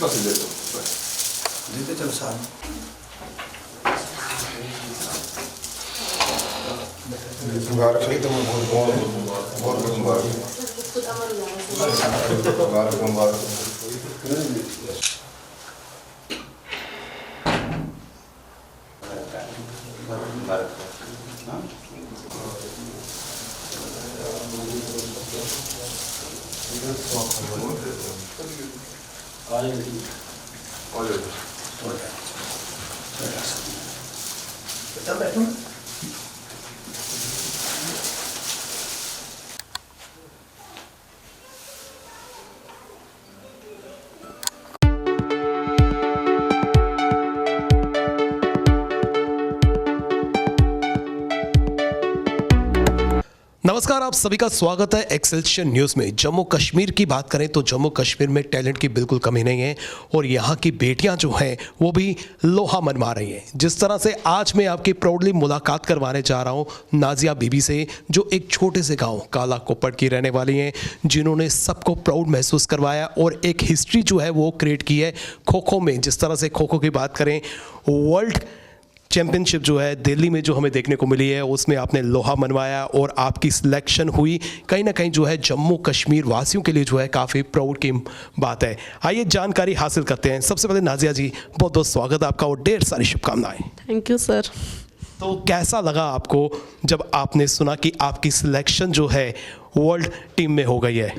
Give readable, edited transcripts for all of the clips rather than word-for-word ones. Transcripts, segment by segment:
बस दे दो बस देते चलो साथ मुबारक सही तो बहुत बहुत बहुत मुबारक मुबारक मुबारक तब बैठो नमस्कार, आप सभी का स्वागत है एक्सेलशियन न्यूज़ में। जम्मू कश्मीर की बात करें तो जम्मू कश्मीर में टैलेंट की बिल्कुल कमी नहीं है और यहाँ की बेटियाँ जो हैं वो भी लोहा मनवा रही हैं। जिस तरह से आज मैं आपकी प्राउडली मुलाकात करवाने जा रहा हूँ नाजिया बीबी से, जो एक छोटे से गांव काला कोपड़ की रहने वाली हैं, जिन्होंने सबको प्राउड महसूस करवाया और एक हिस्ट्री जो है वो क्रिएट की है खो खो में। जिस तरह से खो खो की बात करें, वर्ल्ड चैंपियनशिप जो है दिल्ली में जो हमें देखने को मिली है, उसमें आपने लोहा मनवाया और आपकी सिलेक्शन हुई। कहीं ना कहीं जो है जम्मू कश्मीर वासियों के लिए जो है काफ़ी प्राउड की बात है। आइए जानकारी हासिल करते हैं। सबसे पहले नाजिया जी, बहुत बहुत स्वागत है आपका और ढेर सारी शुभकामनाएं। Thank you sir. तो कैसा लगा आपको जब आपने सुना कि आपकी सिलेक्शन जो है वर्ल्ड टीम में हो गई है?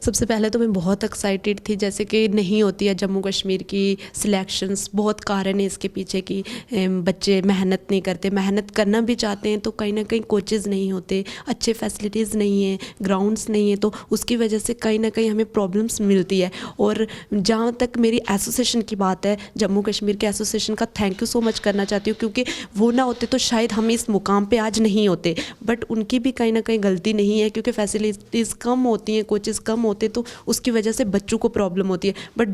सबसे पहले तो मैं बहुत एक्साइटेड थी, जैसे कि नहीं होती है जम्मू कश्मीर की सिलेक्शंस। बहुत कारण है इसके पीछे कि बच्चे मेहनत नहीं करते, मेहनत करना भी चाहते हैं तो कहीं ना कहीं कोचेज़ नहीं होते, अच्छे फैसिलिटीज़ नहीं है, ग्राउंड्स नहीं है, तो उसकी वजह से कहीं ना कहीं हमें प्रॉब्लम्स मिलती है। और जहाँ तक मेरी एसोसिएशन की बात है, जम्मू कश्मीर के एसोसिएशन का थैंक यू सो मच करना चाहती हूँ, क्योंकि वो ना होते तो शायद हम इस मुकाम पर आज नहीं होते। बट उनकी भी कहीं ना कहीं गलती नहीं है, क्योंकि फैसिलिटीज़ कम होती हैं, कोचेज़ कम होते, तो उसकी वजह से बच्चों को प्रॉब्लम होती है। बट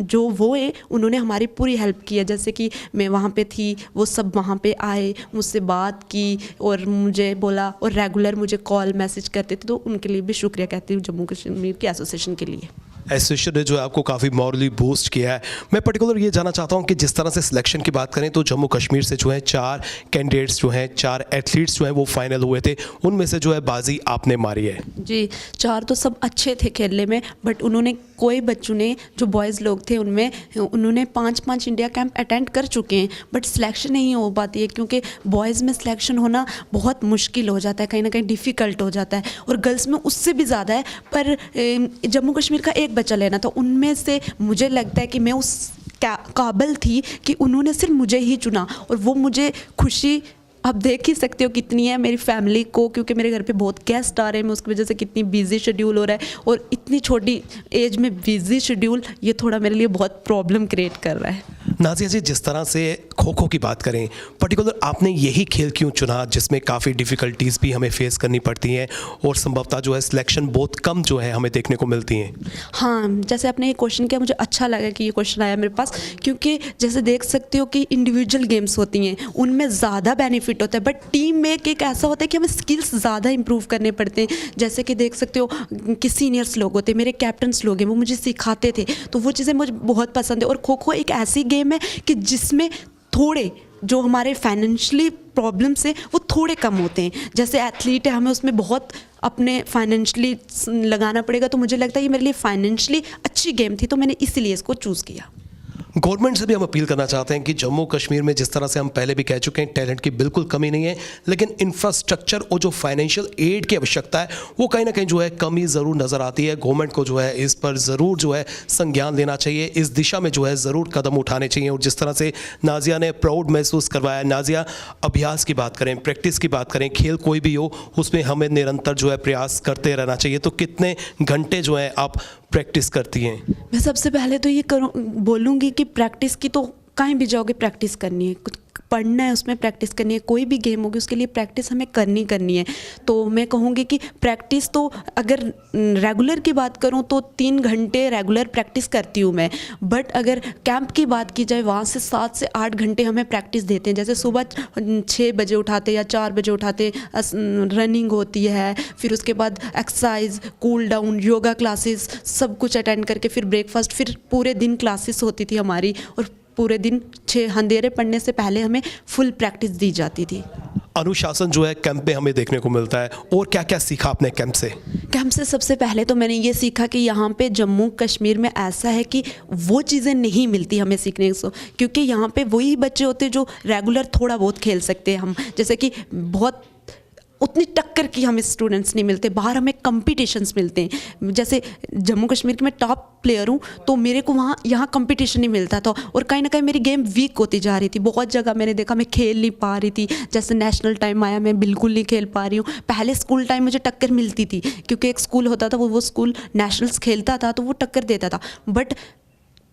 जो वो है उन्होंने हमारी पूरी हेल्प की है। जैसे कि मैं वहाँ पे थी, वो सब वहाँ पे आए, मुझसे बात की और मुझे बोला और रेगुलर मुझे कॉल मैसेज करते थे, तो उनके लिए भी शुक्रिया कहती हूँ जम्मू कश्मीर के एसोसिएशन के लिए। एसोसिएशन ने जो है आपको काफ़ी मॉरली बूस्ट किया है। मैं पर्टिकुलर ये जानना चाहता हूँ कि जिस तरह से सिलेक्शन की बात करें तो जम्मू कश्मीर से जो है 4 कैंडिडेट्स जो हैं, 4 एथलीट्स जो हैं वो फाइनल हुए थे, उनमें से जो है बाजी आपने मारी है। जी, 4 तो सब अच्छे थे खेलने में, बट उन्होंने कोई बच्चों ने, जो बॉयज़ लोग थे उनमें, उन्होंने 5 इंडिया कैंप अटेंड कर चुके हैं, बट सिलेक्शन नहीं हो पाती है, क्योंकि बॉयज़ में सिलेक्शन होना बहुत मुश्किल हो जाता है, कहीं ना कहीं डिफ़िकल्ट हो जाता है, और गर्ल्स में उससे भी ज़्यादा है। पर जम्मू कश्मीर का एक बच्चा लेना, तो उनमें से मुझे लगता है कि मैं उस काबिल थी कि उन्होंने सिर्फ मुझे ही चुना, और वो मुझे खुशी आप देख ही सकते हो कितनी है मेरी फैमिली को, क्योंकि मेरे घर पे बहुत गेस्ट आ रहे हैं, मैं उसकी वजह से कितनी बिजी शेड्यूल हो रहा है, और इतनी छोटी एज में बिजी शेड्यूल, ये थोड़ा मेरे लिए बहुत प्रॉब्लम क्रिएट कर रहा है। नाजिया जी, जिस तरह से खो खो की बात करें, पर्टिकुलर आपने यही खेल क्यों चुना जिसमें काफ़ी डिफ़िकल्टीज़ भी हमें फेस करनी पड़ती हैं और संभवतः जो है सिलेक्शन बहुत कम जो है हमें देखने को मिलती हैं? हाँ, जैसे आपने ये क्वेश्चन किया, मुझे अच्छा लगा कि ये क्वेश्चन आया मेरे पास, क्योंकि जैसे देख सकते हो कि इंडिविजुअल गेम्स होती हैं, उनमें ज़्यादा बेनिफिट होता है, बट टीम में एक ऐसा होता है कि हमें स्किल्स ज़्यादा इंप्रूव करने पड़ते हैं। जैसे कि देख सकते हो कि सीनियर्स लोग होते हैं, मेरे कैप्टन्स लोग हैं, वो मुझे सिखाते थे, तो वो चीज़ें मुझे बहुत पसंद है। और खो खो एक ऐसी गेम है कि जिसमें थोड़े जो हमारे फाइनेंशियली प्रॉब्लम्स हैं वो थोड़े कम होते हैं। जैसे एथलीट है, हमें उसमें बहुत अपने फाइनेंशियली लगाना पड़ेगा, तो मुझे लगता है ये मेरे लिए फाइनेंशियली अच्छी गेम थी, तो मैंने इसीलिए इसको चूज़ किया। गवर्नमेंट से भी हम अपील करना चाहते हैं कि जम्मू कश्मीर में जिस तरह से हम पहले भी कह चुके हैं टैलेंट की बिल्कुल कमी नहीं है, लेकिन इंफ्रास्ट्रक्चर और जो फाइनेंशियल एड की आवश्यकता है वो कहीं ना कहीं जो है कमी ज़रूर नज़र आती है। गवर्नमेंट को जो है इस पर ज़रूर जो है संज्ञान लेना चाहिए, इस दिशा में जो है ज़रूर कदम उठाने चाहिए। और जिस तरह से नाजिया ने प्राउड महसूस करवाया, नाजिया अभ्यास की बात करें, प्रैक्टिस की बात करें, खेल कोई भी हो उसमें हमें निरंतर जो है प्रयास करते रहना चाहिए। तो कितने घंटे जो है आप प्रैक्टिस करती हैं? मैं सबसे पहले तो ये बोलूँगी कि प्रैक्टिस की तो कहीं भी जाओगे प्रैक्टिस करनी है, पढ़ना है, उसमें प्रैक्टिस करनी है। कोई भी गेम होगी उसके लिए प्रैक्टिस हमें करनी है। तो मैं कहूँगी कि प्रैक्टिस तो अगर रेगुलर की बात करूँ तो 3 घंटे रेगुलर प्रैक्टिस करती हूँ मैं। बट अगर कैंप की बात की जाए, वहाँ से 7 से 8 घंटे हमें प्रैक्टिस देते हैं। जैसे सुबह 6 बजे उठाते या 4 बजे उठाते, रनिंग होती है, फिर उसके बाद exercise, cool down, yoga classes, सब कुछ अटेंड करके फिर ब्रेकफास्ट, फिर पूरे दिन क्लासेस होती थी हमारी, और पूरे दिन 6 अंधेरे पड़ने से पहले हमें फुल प्रैक्टिस दी जाती थी। अनुशासन जो है कैंप में हमें देखने को मिलता है। और क्या क्या सीखा आपने कैंप से? कैंप से सबसे पहले तो मैंने ये सीखा कि यहाँ पे जम्मू कश्मीर में ऐसा है कि वो चीज़ें नहीं मिलती हमें सीखने को, क्योंकि यहाँ पे वही बच्चे होते हैं जो रेगुलर थोड़ा बहुत खेल सकते हैं। हम जैसे कि बहुत उतनी टक्कर की हमें स्टूडेंट्स नहीं मिलते, बाहर हमें कंपटीशंस मिलते हैं। जैसे जम्मू कश्मीर की मैं टॉप प्लेयर हूँ, तो मेरे को वहाँ यहाँ कंपटीशन नहीं मिलता था, और कहीं ना कहीं मेरी गेम वीक होती जा रही थी। बहुत जगह मैंने देखा मैं खेल नहीं पा रही थी। जैसे नेशनल टाइम आया, मैं बिल्कुल नहीं खेल पा रही हूँ। पहले स्कूल टाइम मुझे टक्कर मिलती थी, क्योंकि एक स्कूल होता था, वो स्कूल नेशनल्स खेलता था, तो वो टक्कर देता था। बट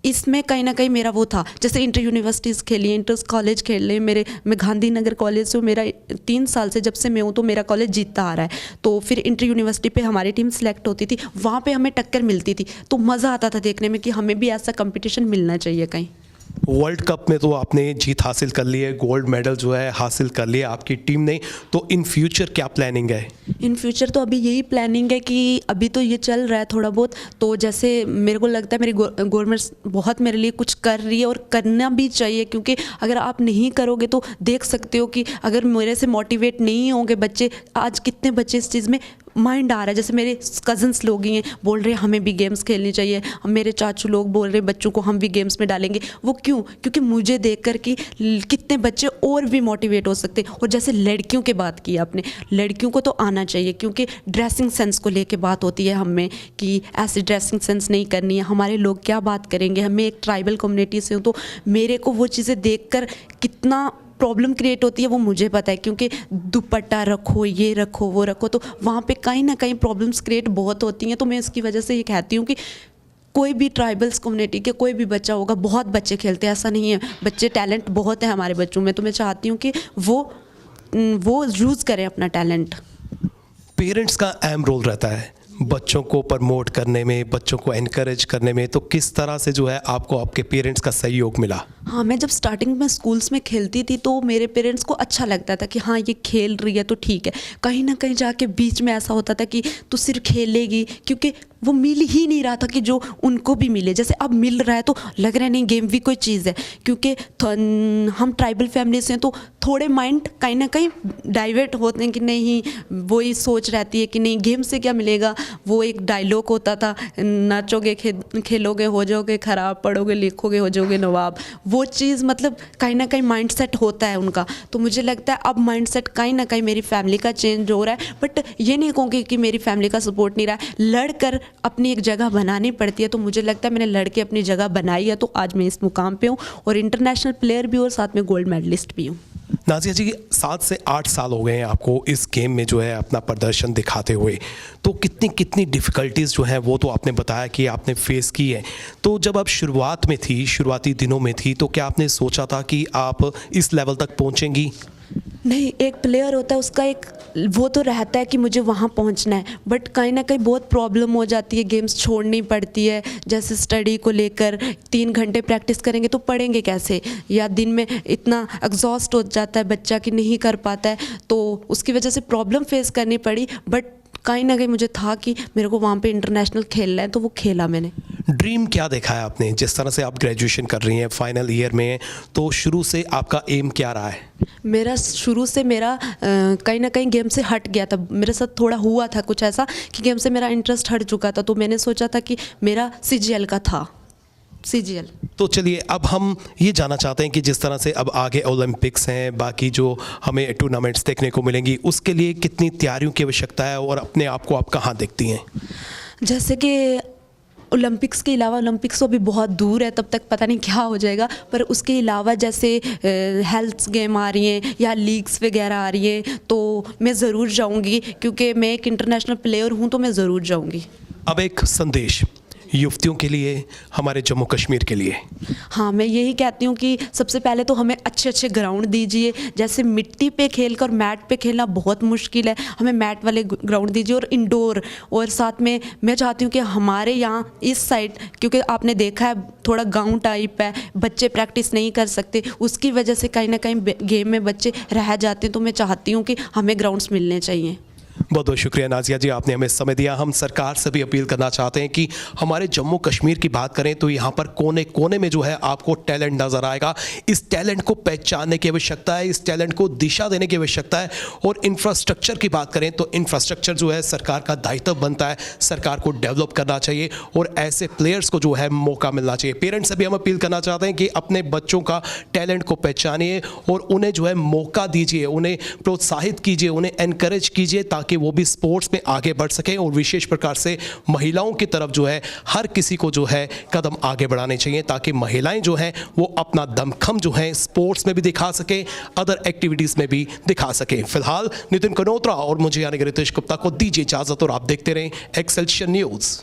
इसमें कहीं ना कहीं मेरा वो था, जैसे इंटर यूनिवर्सिटीज़ खेली, इंटर कॉलेज खेल ले मैं गांधीनगर कॉलेज से, मेरा 3 साल से जब से मैं हूँ तो मेरा कॉलेज जीतता आ रहा है। तो फिर इंटर यूनिवर्सिटी पे हमारी टीम सेलेक्ट होती थी, वहाँ पे हमें टक्कर मिलती थी, तो मज़ा आता था देखने में कि हमें भी ऐसा कंपटीशन मिलना चाहिए कहीं। वर्ल्ड कप में तो आपने जीत हासिल कर ली है, गोल्ड मेडल जो है हासिल कर लिया आपकी टीम ने। तो इन फ्यूचर क्या प्लानिंग है? इन फ्यूचर तो अभी यही प्लानिंग है कि अभी तो ये चल रहा है थोड़ा बहुत, तो जैसे मेरे को लगता है मेरी गवर्नमेंट बहुत मेरे लिए कुछ कर रही है, और करना भी चाहिए, क्योंकि अगर आप नहीं करोगे तो देख सकते हो कि अगर मेरे से मोटिवेट नहीं होंगे बच्चे, आज कितने बच्चे इस चीज़ में माइंड आ रहा है। जैसे मेरे कज़न्स लोग ही हैं, बोल रहे हैं हमें भी गेम्स खेलनी चाहिए, मेरे चाचू लोग बोल रहे हैं बच्चों को हम भी गेम्स में डालेंगे। वो क्यों? क्योंकि मुझे देखकर कि कितने बच्चे और भी मोटिवेट हो सकते हैं। और जैसे लड़कियों की बात की आपने, लड़कियों को तो आना चाहिए, क्योंकि ड्रेसिंग सेंस को लेके बात होती है हमें कि ऐसी ड्रेसिंग सेंस नहीं करनी है, हमारे लोग क्या बात करेंगे। हमें एक ट्राइबल कम्युनिटी से हूँ, तो मेरे को वो चीज़ें देखकर कितना प्रॉब्लम क्रिएट होती है वो मुझे पता है, क्योंकि दुपट्टा रखो, ये रखो, वो रखो, तो वहाँ पे कहीं ना कहीं प्रॉब्लम्स क्रिएट बहुत होती हैं। तो मैं इसकी वजह से ये कहती हूँ कि कोई भी ट्राइबल्स कम्युनिटी के कोई भी बच्चा होगा, बहुत बच्चे खेलते हैं, ऐसा नहीं है, बच्चे टैलेंट बहुत है हमारे बच्चों में, तो मैं चाहती हूँ कि वो यूज़ करें अपना टैलेंट। पेरेंट्स का अहम रोल रहता है बच्चों को प्रमोट करने में, बच्चों को एनकरेज करने में। तो किस तरह से जो है आपको आपके पेरेंट्स का सहयोग मिला? हाँ, मैं जब स्टार्टिंग में स्कूल्स में खेलती थी तो मेरे पेरेंट्स को अच्छा लगता था कि हाँ ये खेल रही है तो ठीक है। कहीं ना कहीं जाके बीच में ऐसा होता था कि तू सिर्फ खेलेगी, क्योंकि वो मिल ही नहीं रहा था कि जो उनको भी मिले। जैसे अब मिल रहा है तो लग रहा है नहीं गेम भी कोई चीज़ है, क्योंकि हम ट्राइबल फैमिली से हैं तो थोड़े माइंड कहीं ना कहीं डाइवर्ट होते हैं कि नहीं, वही सोच रहती है कि नहीं गेम से क्या मिलेगा। वो एक डायलॉग होता था, नाचोगे खेलोगे हो जाओगे खराब, पढ़ोगे लिखोगे हो जाओगे नवाब। वो चीज़ मतलब कहीं ना कहीं माइंड सेट होता है उनका। तो मुझे लगता है अब माइंड सेट कहीं ना कहीं मेरी फैमिली का चेंज हो रहा है। बट ये नहीं कहूँगी कि मेरी फैमिली का सपोर्ट नहीं रहा है, लड़कर अपनी एक जगह बनानी पड़ती है। तो मुझे लगता है मैंने लड़के अपनी जगह बनाई है, तो आज मैं इस मुकाम पे हूँ, और इंटरनेशनल प्लेयर भी और साथ में गोल्ड मेडलिस्ट भी हूँ। नाज़िया जी, 7 से 8 साल हो गए हैं आपको इस गेम में जो है अपना प्रदर्शन दिखाते हुए। तो कितनी कितनी डिफ़िकल्टीज़ जो हैं वो तो आपने बताया कि आपने फेस की है। तो जब आप शुरुआत में थी, शुरुआती दिनों में थी, तो क्या आपने सोचा था कि आप इस लेवल तक पहुँचेंगी? नहीं, एक प्लेयर होता है उसका एक वो तो रहता है कि मुझे वहाँ पहुँचना है, बट कहीं ना कहीं बहुत प्रॉब्लम हो जाती है, गेम्स छोड़नी पड़ती है। जैसे स्टडी को लेकर 3 घंटे प्रैक्टिस करेंगे तो पढ़ेंगे कैसे, या दिन में इतना एग्जॉस्ट हो जाता है बच्चा कि नहीं कर पाता है, तो उसकी वजह से प्रॉब्लम फेस करनी पड़ी। बट कहीं ना कहीं मुझे था कि मेरे को वहाँ पे इंटरनेशनल खेलना है, तो वो खेला मैंने। ड्रीम क्या देखा है आपने? जिस तरह से आप ग्रेजुएशन कर रही हैं, फाइनल ईयर में, तो शुरू से आपका एम क्या रहा है? मेरा शुरू से कहीं ना कहीं गेम से हट गया था। मेरे साथ थोड़ा हुआ था कुछ ऐसा कि गेम से मेरा इंटरेस्ट हट चुका था, तो मैंने सोचा था कि मेरा CGL का था, CGL। तो चलिए अब हम ये जानना चाहते हैं कि जिस तरह से अब आगे ओलंपिक्स हैं, बाकी जो हमें टूर्नामेंट्स देखने को मिलेंगी, उसके लिए कितनी तैयारियों की आवश्यकता है और अपने आप को आप कहाँ देखती हैं? जैसे कि ओलंपिक्स के अलावा, ओलंपिक्स तो अभी बहुत दूर है, तब तक पता नहीं क्या हो जाएगा, पर उसके अलावा जैसे हेल्थ गेम आ रही हैं या लीग्स वगैरह आ रही हैं, तो मैं ज़रूर जाऊंगी, क्योंकि मैं एक इंटरनेशनल प्लेयर हूं, तो मैं ज़रूर जाऊंगी। अब एक संदेश युवतियों के लिए, हमारे जम्मू कश्मीर के लिए? हाँ, मैं यही कहती हूँ कि सबसे पहले तो हमें अच्छे अच्छे ग्राउंड दीजिए। जैसे मिट्टी पे खेलकर मैट पे खेलना बहुत मुश्किल है, हमें मैट वाले ग्राउंड दीजिए और इंडोर। और साथ में मैं चाहती हूँ कि हमारे यहाँ इस साइड, क्योंकि आपने देखा है थोड़ा गांव टाइप है, बच्चे प्रैक्टिस नहीं कर सकते, उसकी वजह से कहीं ना कहीं गेम में बच्चे रह जाते हैं। तो मैं चाहती हूँ कि हमें ग्राउंड्स मिलने चाहिए। बहुत बहुत शुक्रिया नाजिया जी, आपने हमें समय दिया। हम सरकार से भी अपील करना चाहते हैं कि हमारे जम्मू कश्मीर की बात करें तो यहाँ पर कोने कोने में जो है आपको टैलेंट नज़र आएगा। इस टैलेंट को पहचानने की आवश्यकता है, इस टैलेंट को दिशा देने की आवश्यकता है। और इंफ्रास्ट्रक्चर की बात करें तो इंफ्रास्ट्रक्चर जो है सरकार का दायित्व बनता है, सरकार को डेवलप करना चाहिए और ऐसे प्लेयर्स को जो है मौका मिलना चाहिए। पेरेंट्स से भी हम अपील करना चाहते हैं कि अपने बच्चों का टैलेंट को पहचानिए और उन्हें जो है मौका दीजिए, उन्हें प्रोत्साहित कीजिए, उन्हें एनकरेज कीजिए ताकि वो भी स्पोर्ट्स में आगे बढ़ सकें। और विशेष प्रकार से महिलाओं की तरफ जो है हर किसी को जो है कदम आगे बढ़ाने चाहिए ताकि महिलाएं जो हैं वो अपना दमखम जो है स्पोर्ट्स में भी दिखा सकें, अदर एक्टिविटीज़ में भी दिखा सकें। फिलहाल नितिन कनोत्रा और मुझे यानी कि रितेश गुप्ता को दीजिए इजाज़त और आप देखते रहें एक्सेल्शियर न्यूज़।